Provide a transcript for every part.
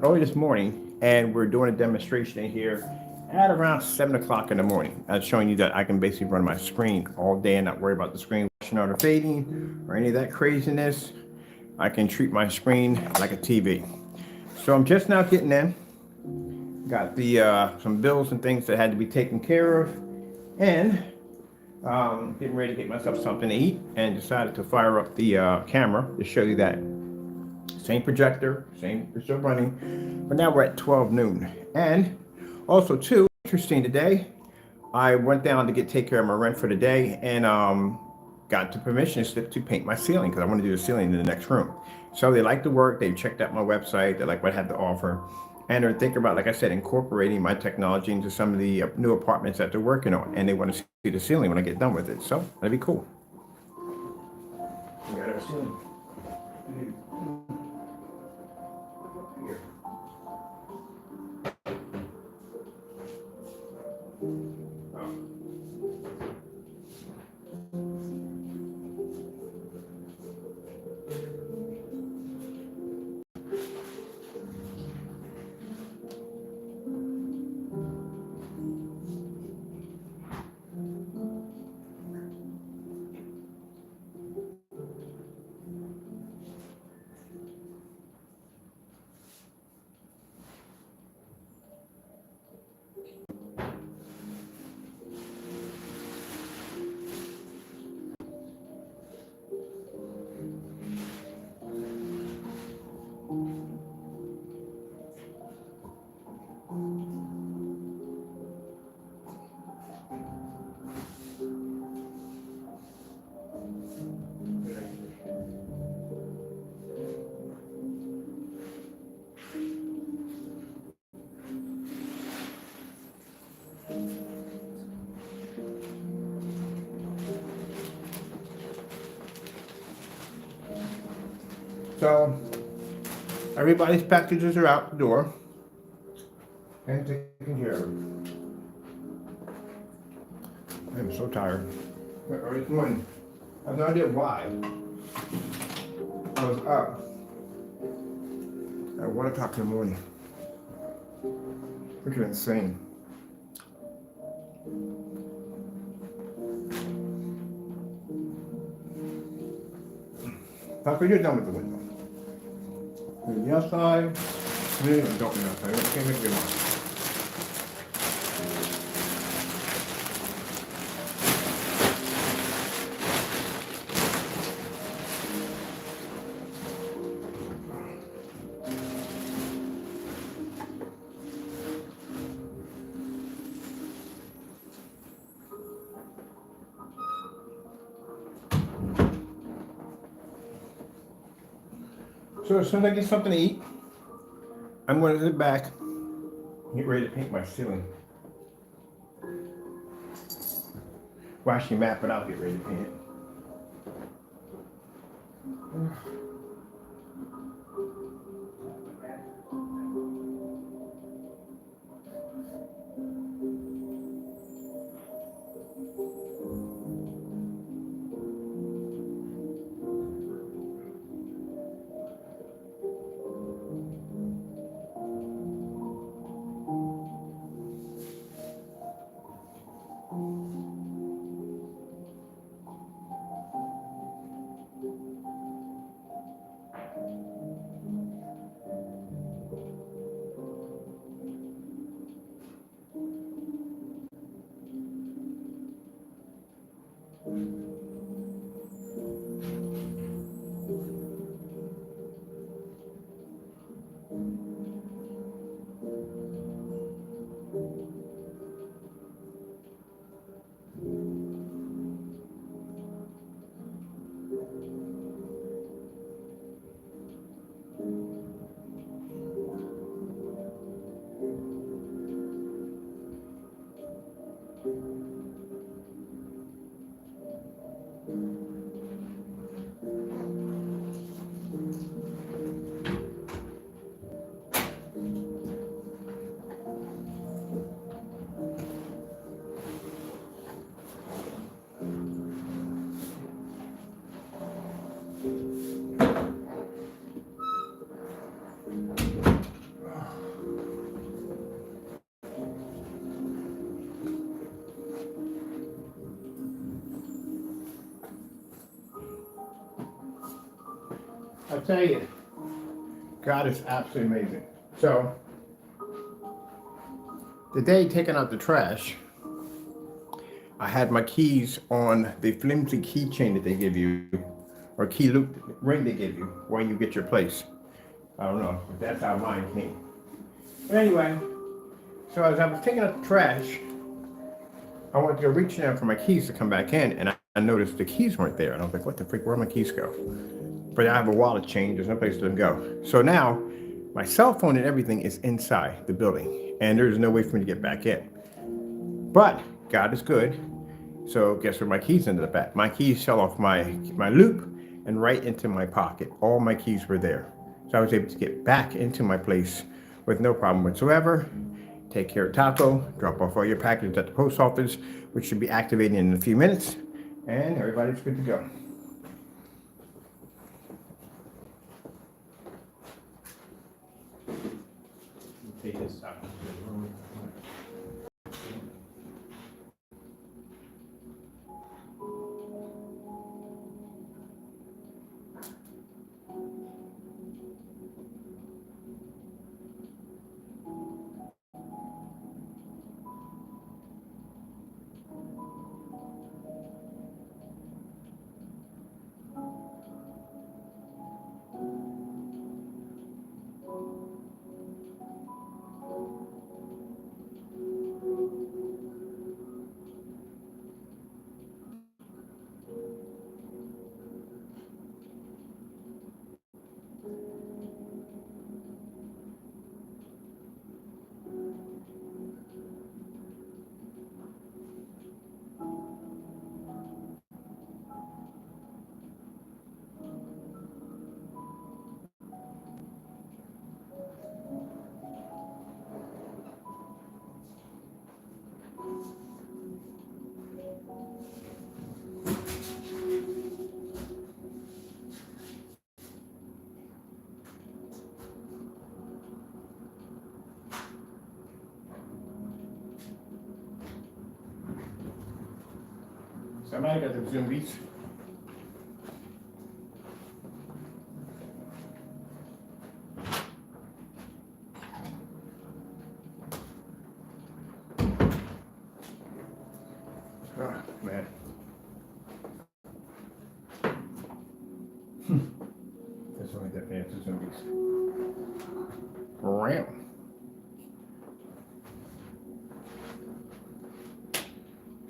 early this morning, and we're doing a demonstration in here at around 7 o'clock in the morning. I'm showing you that I can basically run my screen all day and not worry about the screen washing out or fading or any of that craziness. I can treat my screen like a TV. So I'm just now getting in. Got the some bills and things that had to be taken care of, and getting ready to get myself something to eat, and decided to fire up the camera to show you that same projector, same, we're still running, but now we're at 12 noon. And also, too, interesting today, I went down to take care of my rent for the day, and got the permission slip to paint my ceiling because I want to do the ceiling in the next room. So they like the work. They checked out my website. They like what I have to offer, and they're thinking about, like I said, incorporating my technology into some of the new apartments that they're working on, and they want to see the ceiling when I get done with it. So that'd be cool. We got our ceiling. Here. So everybody's packages are out the door and taken care of. I'm so tired. Early this morning. I have no idea why. I was up at 1 o'clock in the morning. Freaking insane. Tucker, you're done with the window. The outside. Maybe I don't know. I can't make your mind. So as soon as I get something to eat, I'm going to sit back and get ready to paint my ceiling. Well, actually map it out, get ready to paint it. I'll tell you, God is absolutely amazing. So, the day taking out the trash, I had my keys on the flimsy keychain that they give you, or key loop ring they give you when you get your place. I don't know, but that's how mine came. But anyway, so as I was taking out the trash, I wanted to reach down for my keys to come back in, and I noticed the keys weren't there. And I was like, what the freak, where'd my keys go? But I have a wallet change, there's no place for them to go. So now, my cell phone and everything is inside the building, and there's no way for me to get back in. But God is good. So guess where my keys ended up at? My keys fell off my loop and right into my pocket. All my keys were there. So I was able to get back into my place with no problem whatsoever. Take care of Taco, drop off all your packages at the post office, which should be activating in a few minutes, and everybody's good to go. Take this out. Somebody got the zombies. Oh, man. That's only that fancy zombies. Wow.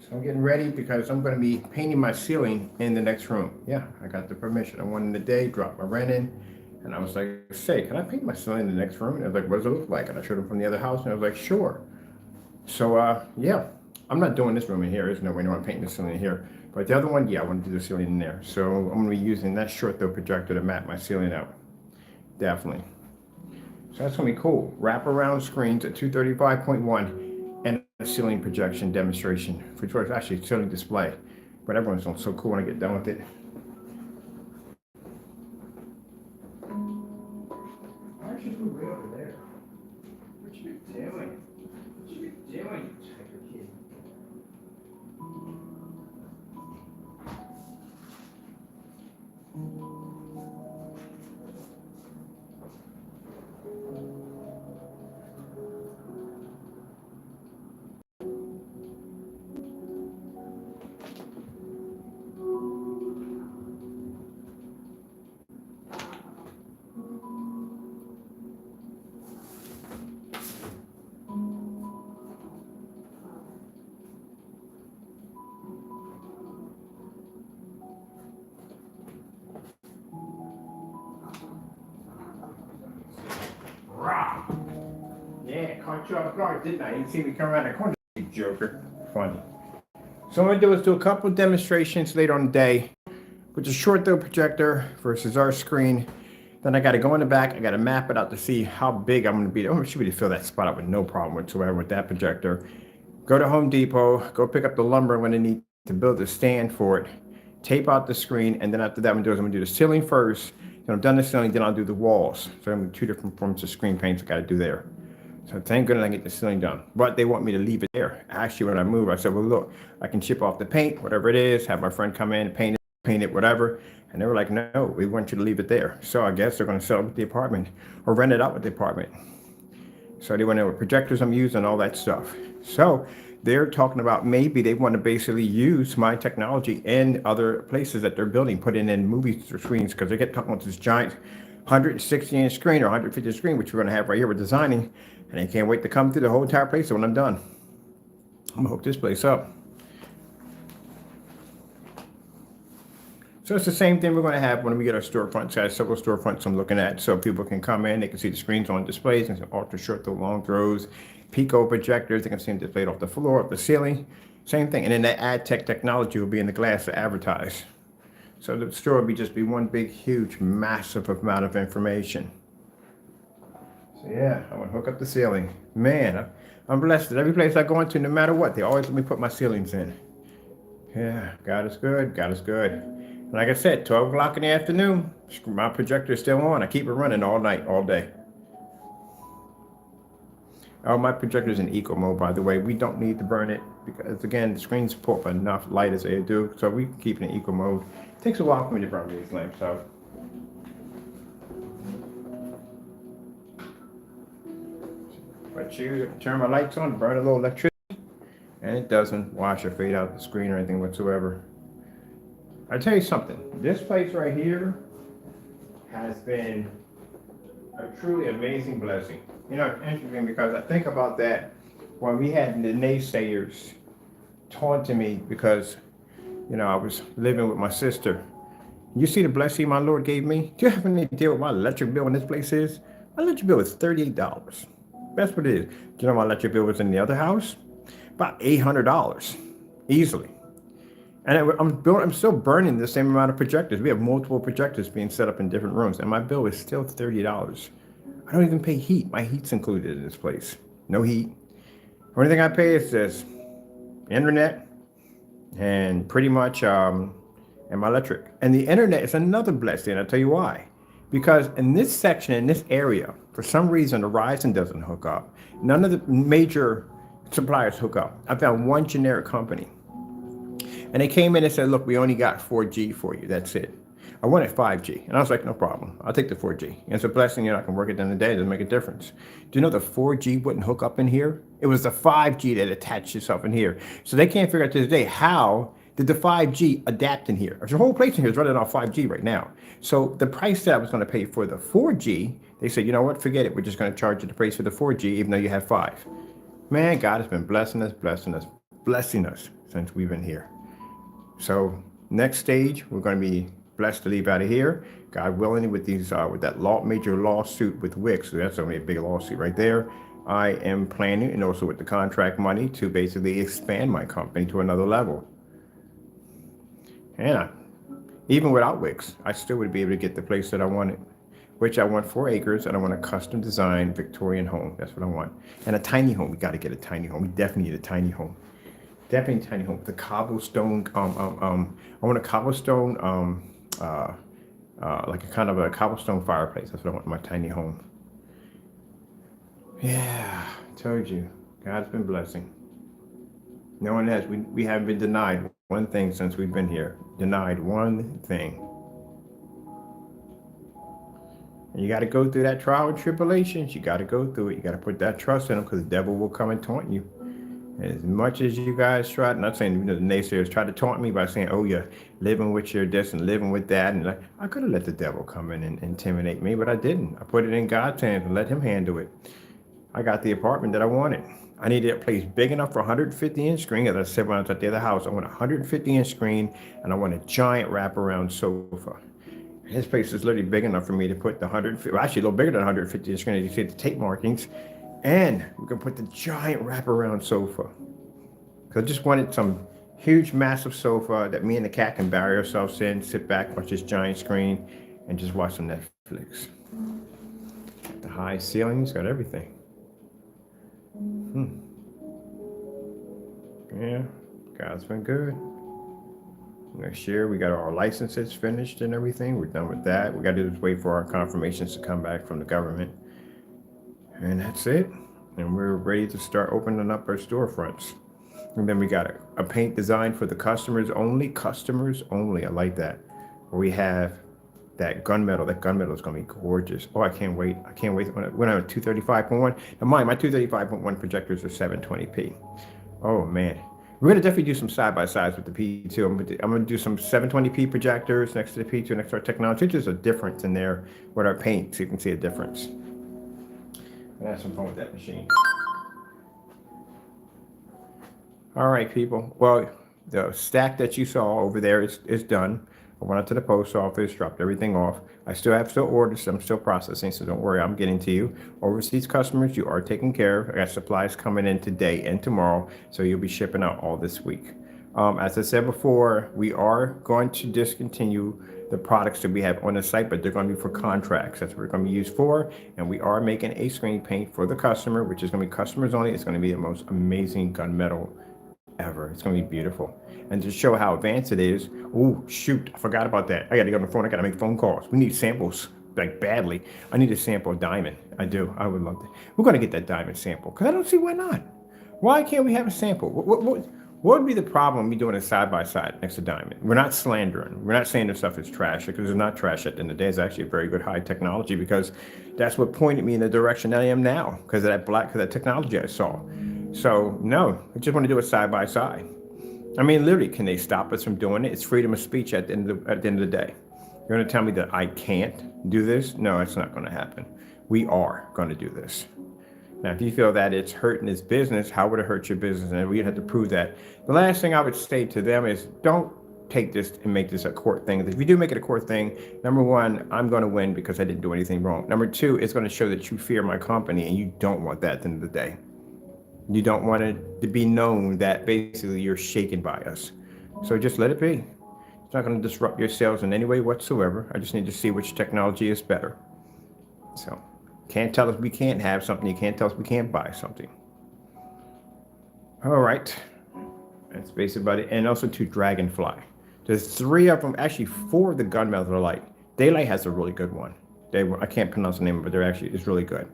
So I'm getting ready because I'm going to be painting my ceiling in the next room. Yeah, I got the permission. I went in the day, dropped my rent in, and I was like, say, can I paint my ceiling in the next room? And I was like, what does it look like? And I showed him from the other house, and I was like, sure. So, yeah, I'm not doing this room in here. There's no way I'm painting the ceiling in here. But the other one, yeah, I want to do the ceiling in there. So I'm going to be using that short throw projector to map my ceiling out. Definitely. So that's going to be cool. Wraparound screens at 235.1 and a ceiling projection demonstration, which was actually a ceiling display. But everyone's doing so cool when I get done with it. Why should you way over there? What you doing? What you doing, you type of kid? Rah! Yeah, caught you off guard, didn't I? You didn't see me come around the corner, you joker. Funny. So what I'm going to do is do a couple of demonstrations later on the day with the short throw projector versus our screen. Then I got to go in the back. I got to map it out to see how big I'm going to be. I should be able to fill that spot up with no problem whatsoever with that projector. Go to Home Depot, go pick up the lumber when I need to build the stand for it, tape out the screen, and then after that, I'm going to do the ceiling first. Then I've done the ceiling, then I'll do the walls. So I'm two different forms of screen paints I got to do there. So thank goodness I get the ceiling done. But they want me to leave it there. Actually, when I move, I said, well, look, I can chip off the paint, whatever it is, have my friend come in, paint it, whatever. And they were like, no, we want you to leave it there. So I guess they're going to sell it with the apartment or rent it out with the apartment. So they want to know what projectors I'm using, all that stuff. So they're talking about maybe they want to basically use my technology in other places that they're building, putting in movie screens, because they get talking about this giant 160-inch screen or 150-inch screen, which we're going to have right here. We're designing, and they can't wait to come through the whole entire place. So when I'm done, I'm going to hook this place up. So it's the same thing we're going to have when we get our storefronts. I have several storefronts I'm looking at, so people can come in, they can see the screens on displays, and ultra short throw, long throws, pico projectors. They can see them displayed off the floor, off the ceiling. Same thing. And then that ad tech technology will be in the glass to advertise. So the store will just be one big, huge, massive amount of information. So yeah, I want to hook up the ceiling. Man, I'm blessed. At every place I go into, no matter what, they always let me put my ceilings in. Yeah, God is good. God is good. Like I said, 12 o'clock in the afternoon, my projector is still on. I keep it running all night, all day. Oh, my projector is in eco mode, by the way. We don't need to burn it because, again, the screens pull up enough light as they do. So we keep it in eco mode. It takes a while for me to burn these lamps out. But you turn my lights on, burn a little electricity, and it doesn't wash or fade out the screen or anything whatsoever. I tell you something, this place right here has been a truly amazing blessing. You know, it's interesting because I think about that when we had the naysayers taunting me because, you know, I was living with my sister. You see the blessing my Lord gave me? Do you have any idea what my electric bill in this place is? My electric bill is $38. That's what it is. Do you know my electric bill was in the other house? About $800, easily. And I'm still burning the same amount of projectors. We have multiple projectors being set up in different rooms, and my bill is still $30. I don't even pay heat. My heat's included in this place. No heat. Only thing I pay is this internet and pretty much and my electric. And the internet is another blessing. I'll tell you why. Because in this section, in this area, for some reason, Verizon doesn't hook up. None of the major suppliers hook up. I found one generic company. And they came in and said, look, we only got 4G for you. That's it. I wanted 5G. And I was like, no problem. I'll take the 4G. And it's a blessing. You know, I can work it during the day. It doesn't make a difference. Do you know the 4G wouldn't hook up in here? It was the 5G that attached itself in here. So they can't figure out to this day, how did the 5G adapt in here? The whole place in here is running on 5G right now. So the price that I was going to pay for the 4G, they said, you know what, forget it. We're just going to charge you the price for the 4G, even though you have 5. Man, God has been blessing us since we've been here. So next stage, we're going to be blessed to leave out of here. God willing, with these with that major lawsuit with Wix, so that's only a big lawsuit right there. I am planning, and also with the contract money, to basically expand my company to another level. And even without Wix, I still would be able to get the place that I wanted, which I want 4 acres, and I want a custom designed Victorian home. That's what I want. And a tiny home. We got to get a tiny home. We definitely need a tiny home. Definitely tiny home. The cobblestone. I want a cobblestone. Like a kind of a cobblestone fireplace. That's what I want in my tiny home. Yeah, I told you, God's been blessing. No one has. We haven't been denied one thing since we've been here. Denied one thing. And you got to go through that trial and tribulations. You got to go through it. You got to put that trust in him, because the devil will come and taunt you. As much as you guys try, not saying, you know, the naysayers try to taunt me by saying, oh, you're living with your this and living with that. And like, I could have let the devil come in and intimidate me, but I didn't. I put it in God's hands and let him handle it. I got the apartment that I wanted. I needed a place big enough for a 150-inch screen. As I said when I was at the other house, I want a 150-inch screen, and I want a giant wraparound sofa. And this place is literally big enough for me to put the 150, well, actually a little bigger than 150-inch screen, as you see the tape markings. And we can put the giant wraparound sofa. Because I just wanted some huge, massive sofa that me and the cat can bury ourselves in, sit back, watch this giant screen, and just watch some Netflix. The high ceilings, got everything. Yeah, God's been good. Next year, we got our licenses finished and everything. We're done with that. We got to just wait for our confirmations to come back from the government. And that's it. And we're ready to start opening up our storefronts. And then we got a paint design for the customers only. Customers only. I like that. We have that gunmetal. That gunmetal is going to be gorgeous. Oh, I can't wait. I can't wait. When I'm at 235.1. Now, mind, my 235.1 projectors are 720p. Oh, man. We're going to definitely do some side-by-sides with the P2. I'm going to do some 720p projectors next to the P2, next to our technology. There's a difference in there with our paint, so you can see a difference. And have some fun with that machine. All right, people. Well, the stack that you saw over there is done. I went out to the post office, dropped everything off. I still have orders. I'm still processing, so don't worry. I'm getting to you. Overseas customers, you are taken care of. I got supplies coming in today and tomorrow, so you'll be shipping out all this week. As I said before, we are going to discontinue the products that we have on the site, but they're going to be for contracts. That's what we're going to be used for. And we are making a screen paint for the customer, which is going to be customers only. It's going to be the most amazing gunmetal ever. It's going to be beautiful. And to show how advanced it is, oh, shoot, I forgot about that. I got to get on the phone. I got to make phone calls. We need samples, like badly. I need a sample of diamond. I do. I would love that. We're going to get that diamond sample because I don't see why not. Why can't we have a sample? What would be the problem me doing it side by side next to diamond? We're not slandering. We're not saying this stuff is trash because it's not trash at the end of the day. It's actually a very good high technology because that's what pointed me in the direction that I am now because of that technology I saw. So no, I just want to do it side by side. I mean, literally, can they stop us from doing it? It's freedom of speech at the end of the day. You're going to tell me that I can't do this? No, it's not going to happen. We are going to do this. Now, if you feel that it's hurting his business, how would it hurt your business? And we'd have to prove that. The last thing I would say to them is don't take this and make this a court thing. If you do make it a court thing, number one, I'm going to win because I didn't do anything wrong. Number two, it's going to show that you fear my company, and you don't want that at the end of the day. You don't want it to be known that basically you're shaken by us. So just let it be. It's not going to disrupt your sales in any way whatsoever. I just need to see which technology is better. So can't tell us we can't have something. You can't tell us we can't buy something. All right. That's basically about it. And also to Dragonfly. There's 3 of them, actually 4 of the gunmetal light. Daylight has a really good one. I can't pronounce the name, but it's really good.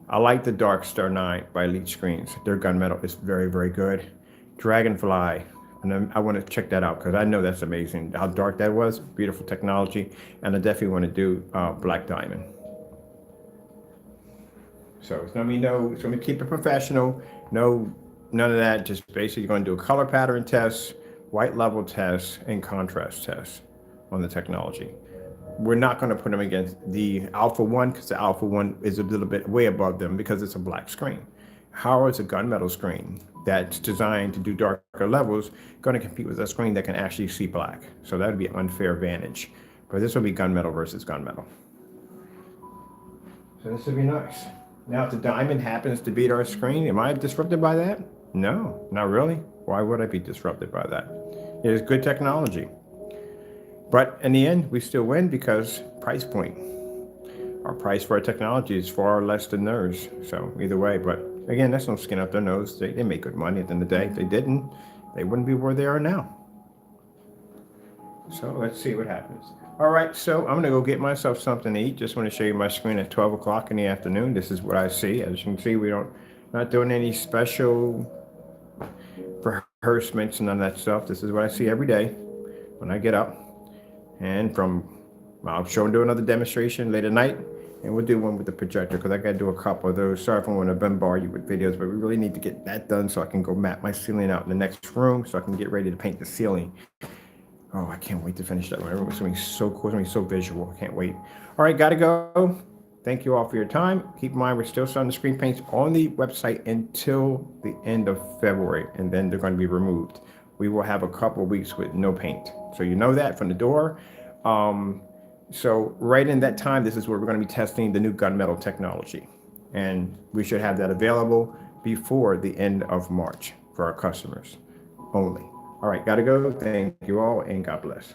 I like the Dark Star 9 by Elite Screens. Their gunmetal is very, very good. Dragonfly, and I want to check that out because I know that's amazing. How dark that was, beautiful technology, and I definitely want to do Black Diamond. So it's going to keep it professional. No, none of that. Just basically going to do a color pattern test, white level test, and contrast test on the technology. We're not going to put them against the Alpha-1 because the Alpha-1 is a little bit way above them because it's a black screen. How is a gunmetal screen that's designed to do darker levels going to compete with a screen that can actually see black? So that would be an unfair advantage. But this will be gunmetal versus gunmetal. So this would be nice. Now, if the diamond happens to beat our screen, am I disrupted by that? No, not really. Why would I be disrupted by that? It is good technology. But in the end, we still win because price point. Our price for our technology is far less than theirs. So either way, but again, that's no skin up their nose. They make good money at the end of the day. If they didn't, they wouldn't be where they are now. So let's see what happens. All right, so I'm gonna go get myself something to eat. Just want to show you my screen at 12 o'clock in the afternoon. This is what I see. As you can see, not doing any special rehearsements and none of that stuff. This is what I see every day when I get up. And I'll show and do another demonstration later tonight, and we'll do one with the projector because I got to do a couple of those. Sorry if I want to bombard you with videos, but we really need to get that done so I can go map my ceiling out in the next room so I can get ready to paint the ceiling. Oh, I can't wait to finish that one. It's going to be so cool. It's going to be so visual. I can't wait. All right, got to go. Thank you all for your time. Keep in mind, we're still selling the screen paints on the website until the end of February, and then they're going to be removed. We will have a couple of weeks with no paint. So you know that from the door. So right in that time, this is where we're going to be testing the new gunmetal technology. And we should have that available before the end of March for our customers only. All right, got to go. Thank you all, and God bless.